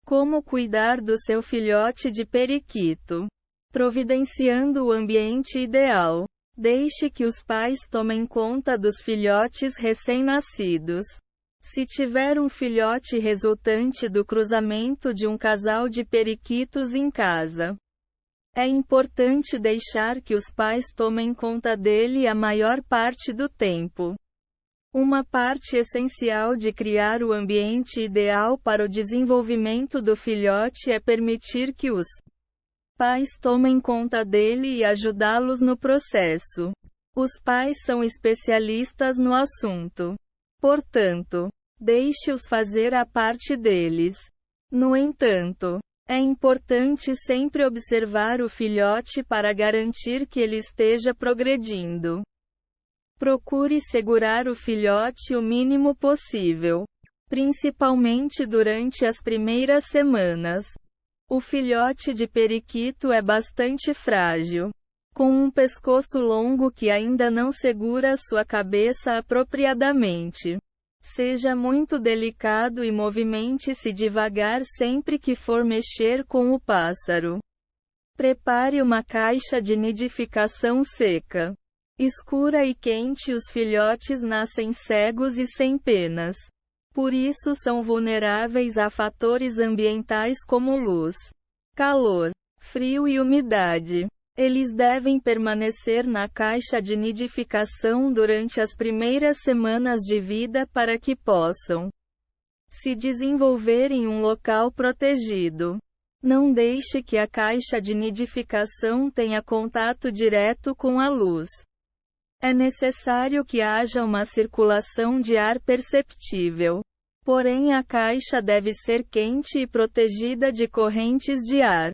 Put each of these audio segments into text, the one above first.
Como cuidar do seu filhote de periquito? Providenciando o ambiente ideal. Deixe que os pais tomem conta dos filhotes recém-nascidos. Se tiver um filhote resultante do cruzamento de um casal de periquitos em casa, é importante deixar que os pais tomem conta dele a maior parte do tempo. Uma parte essencial de criar o ambiente ideal para o desenvolvimento do filhote é permitir que os pais tomem conta dele e ajudá-los no processo. Os pais são especialistas no assunto. Portanto, deixe-os fazer a parte deles. No entanto, é importante sempre observar o filhote para garantir que ele esteja progredindo. Procure segurar o filhote o mínimo possível, principalmente durante as primeiras semanas. O filhote de periquito é bastante frágil, com um pescoço longo que ainda não segura sua cabeça apropriadamente. Seja muito delicado e movimente-se devagar sempre que for mexer com o pássaro. Prepare uma caixa de nidificação seca, escura e quente. Os filhotes nascem cegos e sem penas. Por isso são vulneráveis a fatores ambientais como luz, calor, frio e umidade. Eles devem permanecer na caixa de nidificação durante as primeiras semanas de vida para que possam se desenvolver em um local protegido. Não deixe que a caixa de nidificação tenha contato direto com a luz. É necessário que haja uma circulação de ar perceptível. Porém, a caixa deve ser quente e protegida de correntes de ar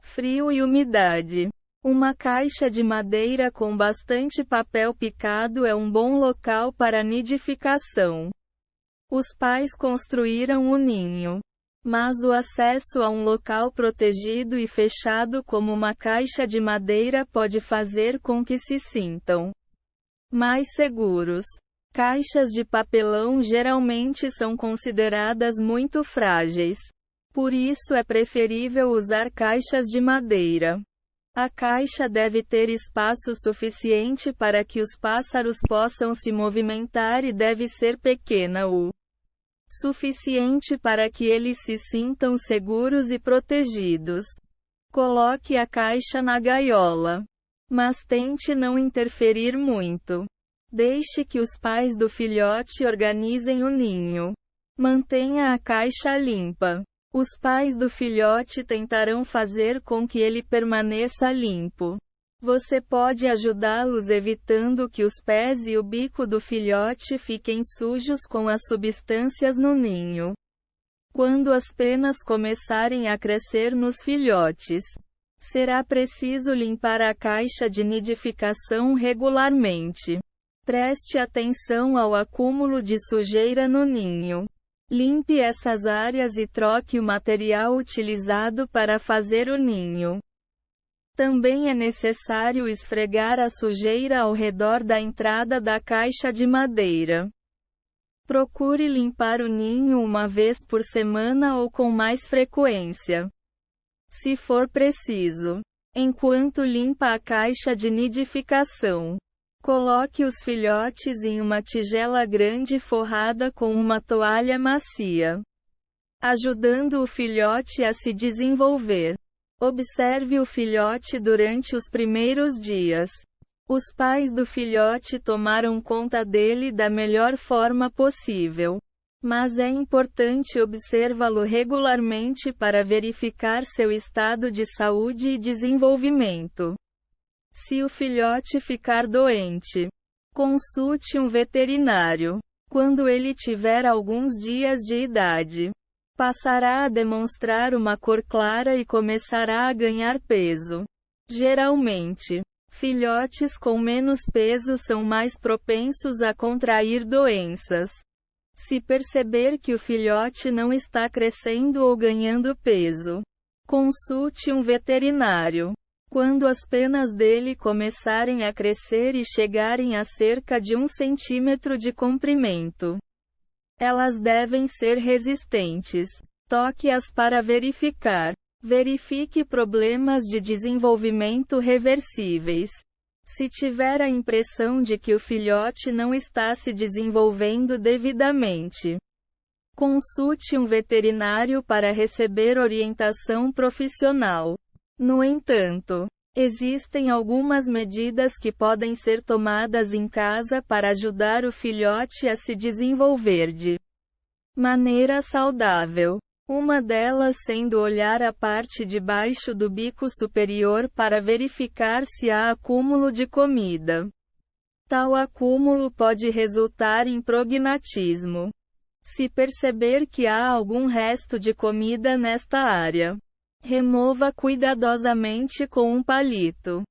frio e umidade. Uma caixa de madeira com bastante papel picado é um bom local para nidificação. Os pais construíram o ninho, mas o acesso a um local protegido e fechado como uma caixa de madeira pode fazer com que se sintam mais seguros. Caixas de papelão geralmente são consideradas muito frágeis. Por isso é preferível usar caixas de madeira. A caixa deve ter espaço suficiente para que os pássaros possam se movimentar e deve ser pequena o suficiente para que eles se sintam seguros e protegidos. Coloque a caixa na gaiola, mas tente não interferir muito. Deixe que os pais do filhote organizem o ninho. Mantenha a caixa limpa. Os pais do filhote tentarão fazer com que ele permaneça limpo. Você pode ajudá-los evitando que os pés e o bico do filhote fiquem sujos com as substâncias no ninho. Quando as penas começarem a crescer nos filhotes, será preciso limpar a caixa de nidificação regularmente. Preste atenção ao acúmulo de sujeira no ninho. Limpe essas áreas e troque o material utilizado para fazer o ninho. Também é necessário esfregar a sujeira ao redor da entrada da caixa de madeira. Procure limpar o ninho uma vez por semana ou com mais frequência, se for preciso. Enquanto limpa a caixa de nidificação, coloque os filhotes em uma tigela grande forrada com uma toalha macia, ajudando o filhote a se desenvolver. Observe o filhote durante os primeiros dias. Os pais do filhote tomaram conta dele da melhor forma possível, mas é importante observá-lo regularmente para verificar seu estado de saúde e desenvolvimento. Se o filhote ficar doente, consulte um veterinário. Quando ele tiver alguns dias de idade, passará a demonstrar uma cor clara e começará a ganhar peso. Geralmente, filhotes com menos peso são mais propensos a contrair doenças. Se perceber que o filhote não está crescendo ou ganhando peso, consulte um veterinário. Quando as penas dele começarem a crescer e chegarem a cerca de 1 centímetro de comprimento, elas devem ser resistentes. Toque-as para verificar. Verifique problemas de desenvolvimento reversíveis. Se tiver a impressão de que o filhote não está se desenvolvendo devidamente, consulte um veterinário para receber orientação profissional. No entanto, existem algumas medidas que podem ser tomadas em casa para ajudar o filhote a se desenvolver de maneira saudável. Uma delas sendo olhar a parte de baixo do bico superior para verificar se há acúmulo de comida. Tal acúmulo pode resultar em prognatismo. Se perceber que há algum resto de comida nesta área, remova cuidadosamente com um palito.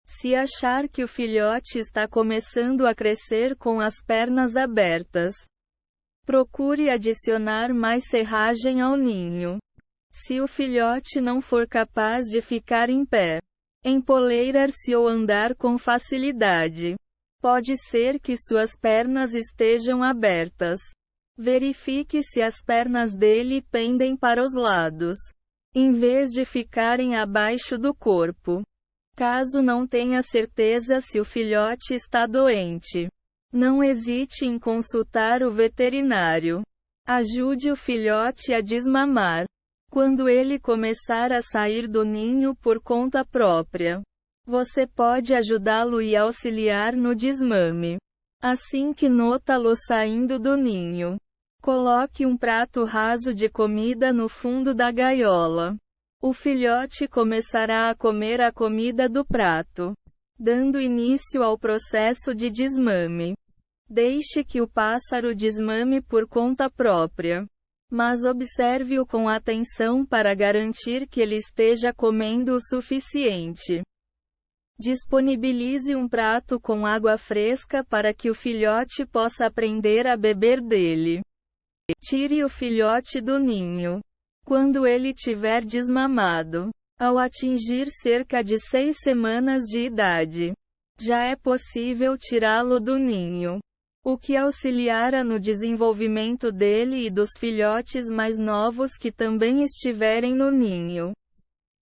Se achar que o filhote está começando a crescer com as pernas abertas, procure adicionar mais serragem ao ninho. Se o filhote não for capaz de ficar em pé, empoleirar-se ou andar com facilidade, pode ser que suas pernas estejam abertas. Verifique se as pernas dele pendem para os lados, em vez de ficarem abaixo do corpo. Caso não tenha certeza se o filhote está doente, não hesite em consultar o veterinário. Ajude o filhote a desmamar. Quando ele começar a sair do ninho por conta própria, você pode ajudá-lo e auxiliar no desmame. Assim que notá-lo saindo do ninho, coloque um prato raso de comida no fundo da gaiola. O filhote começará a comer a comida do prato, dando início ao processo de desmame. Deixe que o pássaro desmame por conta própria, mas observe-o com atenção para garantir que ele esteja comendo o suficiente. Disponibilize um prato com água fresca para que o filhote possa aprender a beber dele. Tire o filhote do ninho quando ele tiver desmamado. Ao atingir cerca de 6 semanas de idade, já é possível tirá-lo do ninho, o que auxiliará no desenvolvimento dele e dos filhotes mais novos que também estiverem no ninho.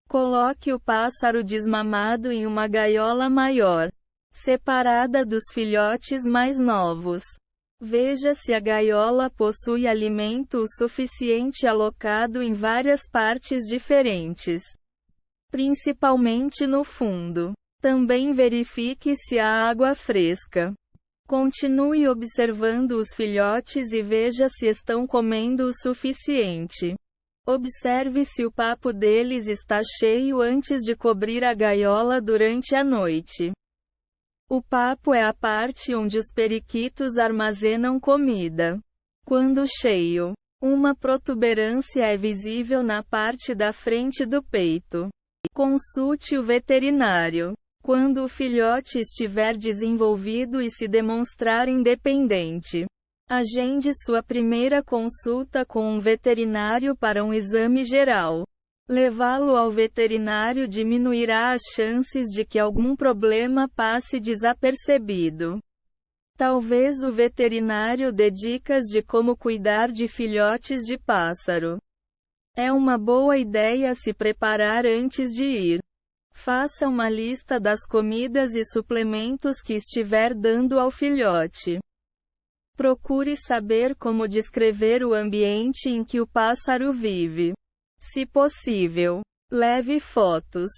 Coloque o pássaro desmamado em uma gaiola maior, separada dos filhotes mais novos. Veja se a gaiola possui alimento o suficiente alocado em várias partes diferentes, principalmente no fundo. Também verifique se há água fresca. Continue observando os filhotes e veja se estão comendo o suficiente. Observe se o papo deles está cheio antes de cobrir a gaiola durante a noite. O papo é a parte onde os periquitos armazenam comida. Quando cheio, uma protuberância é visível na parte da frente do peito. Consulte o veterinário. Quando o filhote estiver desenvolvido e se demonstrar independente, agende sua primeira consulta com um veterinário para um exame geral. Levá-lo ao veterinário diminuirá as chances de que algum problema passe desapercebido. Talvez o veterinário dê dicas de como cuidar de filhotes de pássaro. É uma boa ideia se preparar antes de ir. Faça uma lista das comidas e suplementos que estiver dando ao filhote. Procure saber como descrever o ambiente em que o pássaro vive. Se possível, leve fotos.